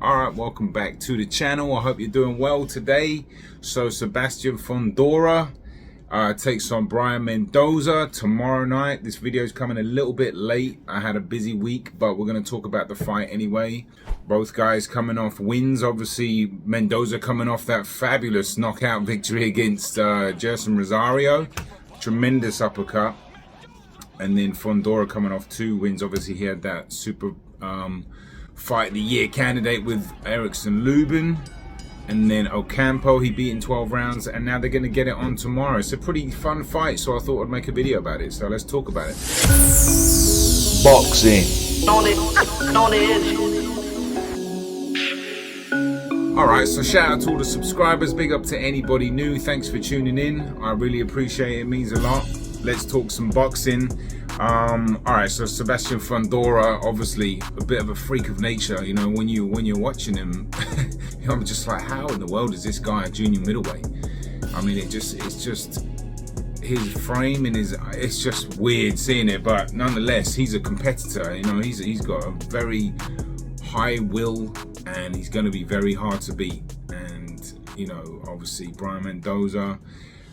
Alright, welcome back to the channel. I hope you're doing well today. So Sebastian Fundora takes on Brian Mendoza tomorrow night. This video is coming a little bit late. I had a busy week, but we're going to talk about the fight anyway. Both guys coming off wins. Obviously, Mendoza coming off that fabulous knockout victory against Jerson Rosario. Tremendous uppercut. And then Fundora coming off 2 wins. Obviously, he had that super fight of the year candidate with Erickson Lubin. And then Ocampo, he beat in 12 rounds. And now they're going to get it on tomorrow. It's a pretty fun fight, so I thought I'd make a video about it. So let's talk about it. Boxing. Alright, so shout out to all the subscribers. Big up to anybody new. Thanks for tuning in. I really appreciate it. It means a lot. Let's talk some boxing. Alright, so Sebastian Fundora, obviously a bit of a freak of nature. You know, when you're watching him, I'm just like, how in the world is this guy a junior middleweight? I mean, it's just his frame and it's just weird seeing it, but nonetheless, he's a competitor. You know, he's got a very high will, and he's going to be very hard to beat. And you know, obviously Brian Mendoza.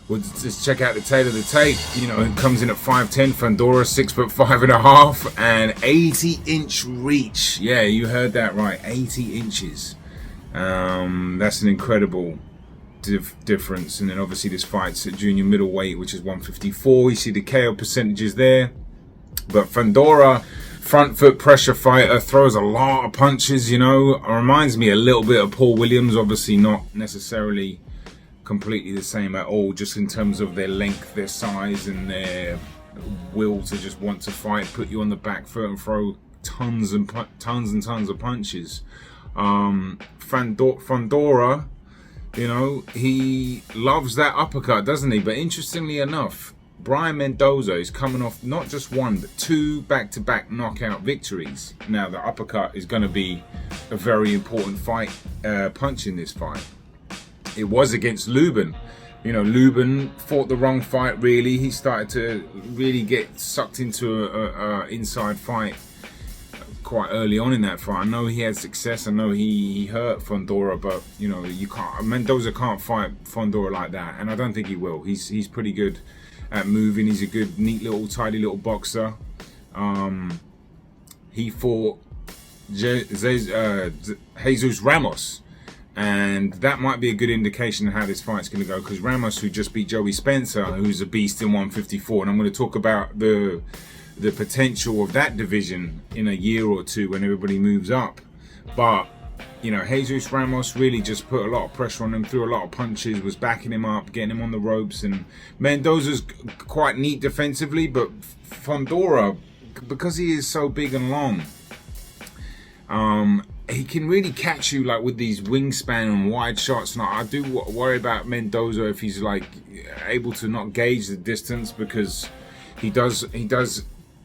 Well, just check out the tail of the tape. You know, it comes in at 5'10", Fundora 6'5.5", and 80-inch reach. Yeah, you heard that right, 80 inches. That's an incredible difference. And then obviously this fight's at junior middleweight, which is 154. You see the KO percentages there. But Fundora, front foot pressure fighter, throws a lot of punches. You know, reminds me a little bit of Paul Williams. Obviously not necessarily completely the same at all, just in terms of their length, their size, and their will to just want to fight, put you on the back foot and throw tons and tons of punches. Fundora, you know, he loves that uppercut, doesn't he? But interestingly enough, Brian Mendoza is coming off not just 1 but 2 back-to-back knockout victories. Now the uppercut is going to be a very important fight, punch in this fight. It was against Lubin. You know, Lubin fought the wrong fight, really. He started to really get sucked into a inside fight quite early on in that fight. I know he had success. I know he hurt Fundora, but you know, Mendoza can't fight Fundora like that, and I don't think he will. He's pretty good at moving. He's a good, neat little, tidy little boxer. He fought Jesus Ramos. And that might be a good indication of how this fight's going to go, because Ramos, who just beat Joey Spencer, who's a beast in 154, and I'm going to talk about the potential of that division in a year or two when everybody moves up. But you know, Jesus Ramos really just put a lot of pressure on him, threw a lot of punches, was backing him up, getting him on the ropes. And Mendoza's quite neat defensively, but Fundora, because he is so big and long, he can really catch you like with these wingspan and wide shots. And I do worry about Mendoza if he's like able to not gauge the distance, because he does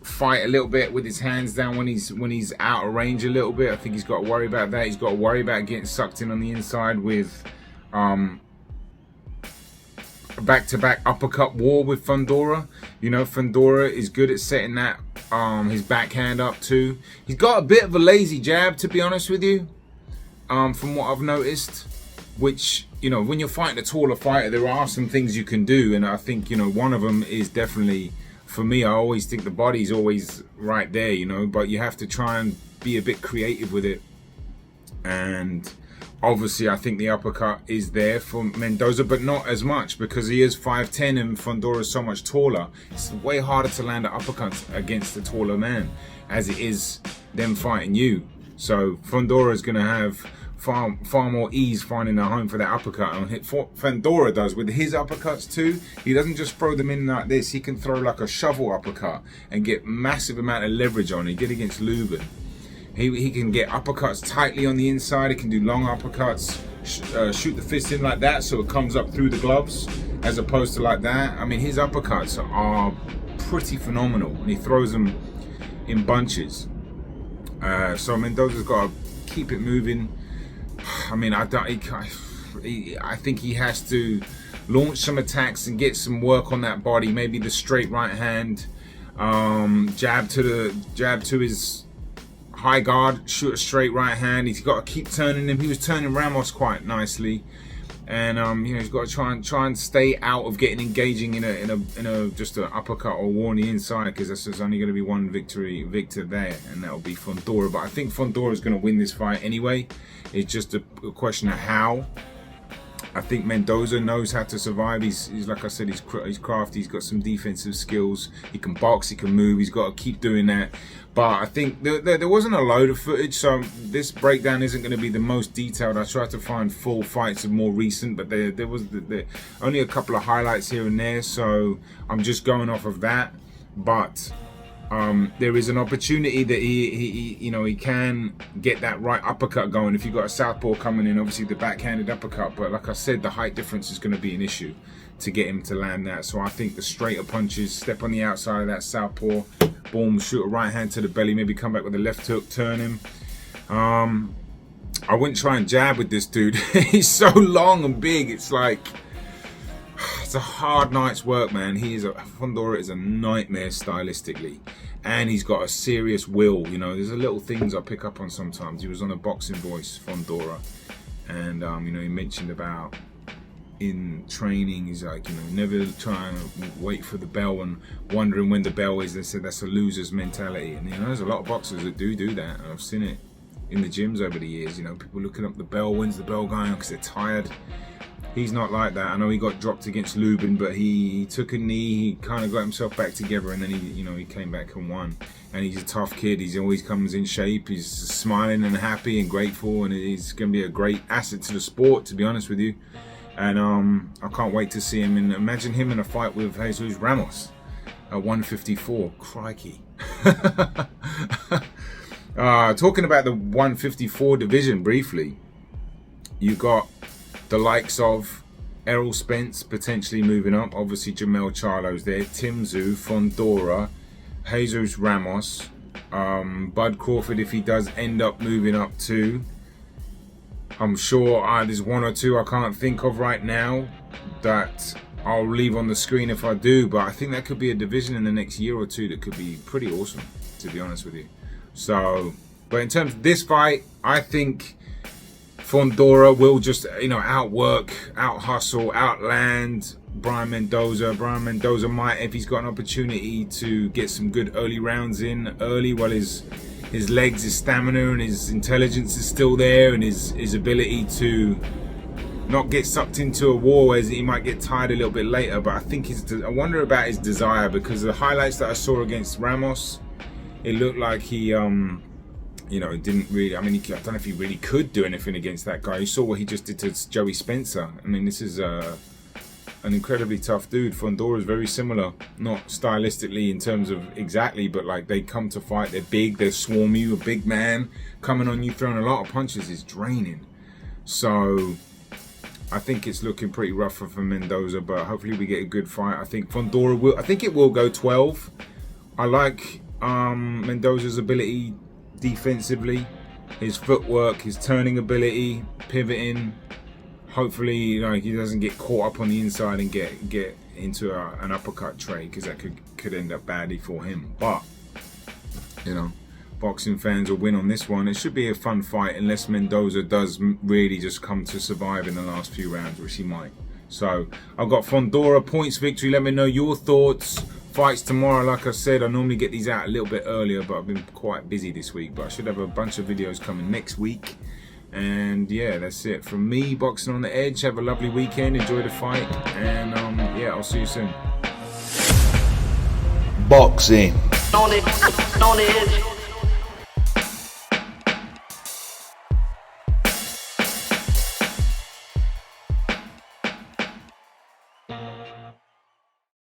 fight a little bit with his hands down when he's out of range a little bit. I think he's got to worry about that. He's got to worry about getting sucked in on the inside with a back-to-back uppercut war with Fundora. You know, Fundora is good at setting that his backhand up too. He's got a bit of a lazy jab, to be honest with you, from what I've noticed, which, you know, when you're fighting a taller fighter, there are some things you can do, and I think, you know, one of them is definitely, for me, I always think the body's always right there, you know, but you have to try and be a bit creative with it. And obviously, I think the uppercut is there for Mendoza, but not as much, because he is 5'10", and Fundora is so much taller. It's way harder to land an uppercut against a taller man as it is them fighting you. So Fundora is going to have far more ease finding a home for that uppercut. And Fundora does with his uppercuts too. He doesn't just throw them in like this. He can throw like a shovel uppercut and get massive amount of leverage on it. He did against Lubin. He can get uppercuts tightly on the inside. He can do long uppercuts, shoot the fist in like that so it comes up through the gloves, as opposed to like that. I mean, his uppercuts are pretty phenomenal, and he throws them in bunches. So Mendoza's got to keep it moving. I mean, I think he has to launch some attacks and get some work on that body. Maybe the straight right hand, jab to his high guard, shoot a straight right hand. He's got to keep turning him. He was turning Ramos quite nicely, and you know, he's got to try and stay out of getting engaging in a just an uppercut or war on the inside, because there's only going to be one victor there, and that'll be Fundora. But I think Fundora is going to win this fight anyway. It's just a question of how. I think Mendoza knows how to survive. He's like I said, he's crafty. He's got some defensive skills. He can box. He can move. He's got to keep doing that. But I think there wasn't a load of footage, so this breakdown isn't going to be the most detailed. I tried to find full fights of more recent, but there was only a couple of highlights here and there. So I'm just going off of that. But there is an opportunity that he can get that right uppercut going if you've got a southpaw coming in. Obviously the backhanded uppercut, but like I said, the height difference is going to be an issue to get him to land that. So I think the straighter punches, step on the outside of that southpaw, boom, shoot a right hand to the belly, maybe come back with a left hook, turn him. I wouldn't try and jab with this dude. He's so long and big. It's like, it's a hard night's work, man. Fundora is a nightmare stylistically, and he's got a serious will. You know, there's a little things I pick up on sometimes. He was on a Boxing Voice, Fundora, and you know, he mentioned about in training, he's like, you know, never trying to wait for the bell and wondering when the bell is. They said that's a loser's mentality, and you know, there's a lot of boxers that do that. And I've seen it in the gyms over the years. You know, people looking up the bell, when's the bell going, because they're tired. He's not like that. I know he got dropped against Lubin, but he took a knee, he kind of got himself back together, and then he came back and won. And he's a tough kid. He always comes in shape. He's smiling and happy and grateful, and he's going to be a great asset to the sport, to be honest with you. And I can't wait to see him. And imagine him in a fight with Jesus Ramos at 154. Crikey. Talking about the 154 division briefly, you got the likes of Errol Spence potentially moving up. Obviously, Jamel Charlo's there. Tim Tszyu, Fundora, Jesus Ramos, Bud Crawford, if he does end up moving up too. I'm sure there's one or two I can't think of right now that I'll leave on the screen if I do, but I think that could be a division in the next year or two that could be pretty awesome, to be honest with you. So, but in terms of this fight, I think Fundora will just, you know, outwork, out-hustle, outland Brian Mendoza. Brian Mendoza might, if he's got an opportunity to get some good early rounds in early, while his legs, his stamina and his intelligence is still there, and his ability to not get sucked into a war, whereas he might get tired a little bit later. But I think I wonder about his desire, because the highlights that I saw against Ramos, it looked like he you know, didn't really, I mean, I don't know if he really could do anything against that guy. You saw what he just did to Joey Spencer. I mean, this is an incredibly tough dude. Fundora is very similar, not stylistically in terms of exactly, but like they come to fight, they're big, they swarm you, a big man coming on you, throwing a lot of punches is draining. So I think it's looking pretty rough for Mendoza, but hopefully we get a good fight. I think Fundora will, I think it will go 12. I like Mendoza's ability defensively, his footwork, his turning ability, pivoting. Hopefully, like, he doesn't get caught up on the inside and get into an uppercut trade, because that could end up badly for him. But you know, boxing fans will win on this one. It should be a fun fight, unless Mendoza does really just come to survive in the last few rounds, which he might. So I've got Fundora points victory. Let me know your thoughts. Fights tomorrow, like I said, I normally get these out a little bit earlier, but I've been quite busy this week. But I should have a bunch of videos coming next week. And yeah, that's it from me, Boxing on the Edge. Have a lovely weekend, enjoy the fight, and yeah, I'll see you soon. Boxing on the edge.